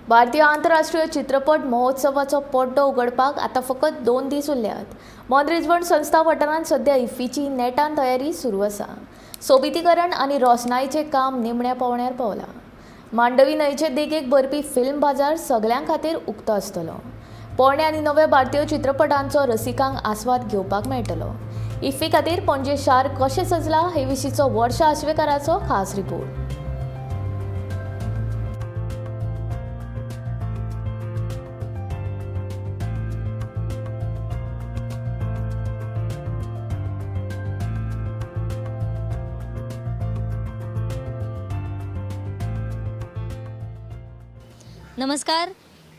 भारतीय आंतरराष्ट्रीय चित्रपट महोत्सवाचो पड्डो उगडपाक आता फकत 2 दीस उरल्यात। मॉन्ट्रिजबर्न संस्था वाठारांत सध्या इफ्फीची नेटान तयारी सुरू आसा। सोबितीकरण आनी रोशनायेचें काम निमण्या पावण्यार पावलां। मांडवी न्हंयचे देगेक भरपी फिल्म बाजार सगळ्यां खातीर उक्तो आसतलो। पोरणे आनी नव्या भारतीय चित्रपटांचो रसिकांक आस्वाद घेवपाक मेळटलो। इफ्फी खातीर पणजे शार कशें सजला हे विशींचो वर्षा आश्वेकाराचो खास रिपोर्ट। नमस्कार।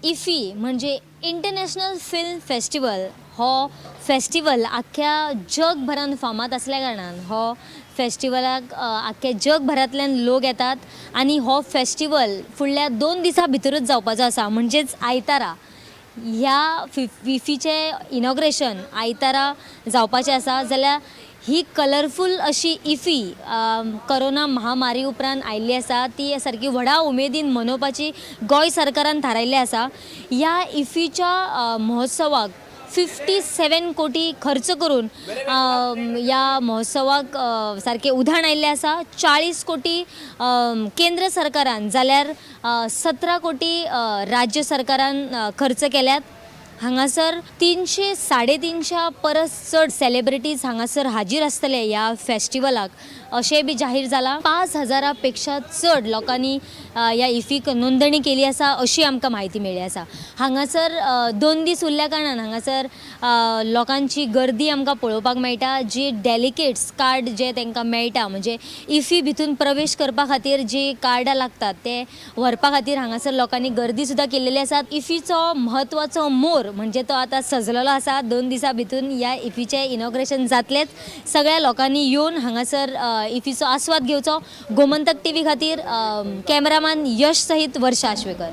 इफ्फी म्हणजे इंटरनॅशनल फिल्म फेस्टिवल हो फेस्टिवल आख्या जगभरान फामाद असल्या कारणान हो फेस्टिवलाक आख्या जगभरांतल्यान लोक येतात आणि हो फेस्टिवल फुडल्या 2 दिसां भितरूच जावपाचो आसा। म्हणजेच आयतारा ह्या इफ्फीचे इनॉग्रेशन आयतारा जावपाचें आसा। जाल्यार ही कलरफूल अशी इफ्फी कोरोना महामारी उपरांत आयिल्ली आसा, ती सारकी व्हडा उमेदीन मनोवपाची गोंय सरकारान थारायल्ली आसा। ह्या इफ्फीच्या महोत्सवाक 57 कोटी खर्च करून ह्या महोत्सवाक सारके उधाण आयिल्ले आसा। 40 कोटी केंद्र सरकारान जाल्यार 17 कोटी राज्य सरकारान खर्च केल्यात। हांगासर 300-350 परस चड सेलिब्रिटीज हांगासर हाजीर आसतले ह्या फेस्टिवलाक अशें बी जाहीर जालां। 5000 पेक्षा चड लोकांनी ह्या इफ्फीक नोंदणी केली आसा अशी आमकां म्हायती मेळ्ळी आसा। हांगासर 2 दीस उरल्या कारणान हांगासर लोकांची गर्दी आमकां पळोवपाक मेळटा। जी डेलिकेट्स कार्ड जे तांकां मेळटा, म्हणजे इफ्फी भितून प्रवेश करपा खातीर जी कार्डां लागतात ते व्हरपा खातीर हांगासर लोकांनी गर्दी सुद्दां केल्ली आसा। इफ्फीचो म्हत्वाचो मोर म्हणजे तो आता सजलेलो आसा। 2 दिसां भितून ह्या इफ्फीचे इनॉग्रेशन जातलेच। सगळ्या लोकांनी येवन हांगासर इफ्फीचो आस्वाद घेवचो। गोमंतक टीव्ही खातीर कॅमेरामॅन यश सहित वर्षा आश्वेकर।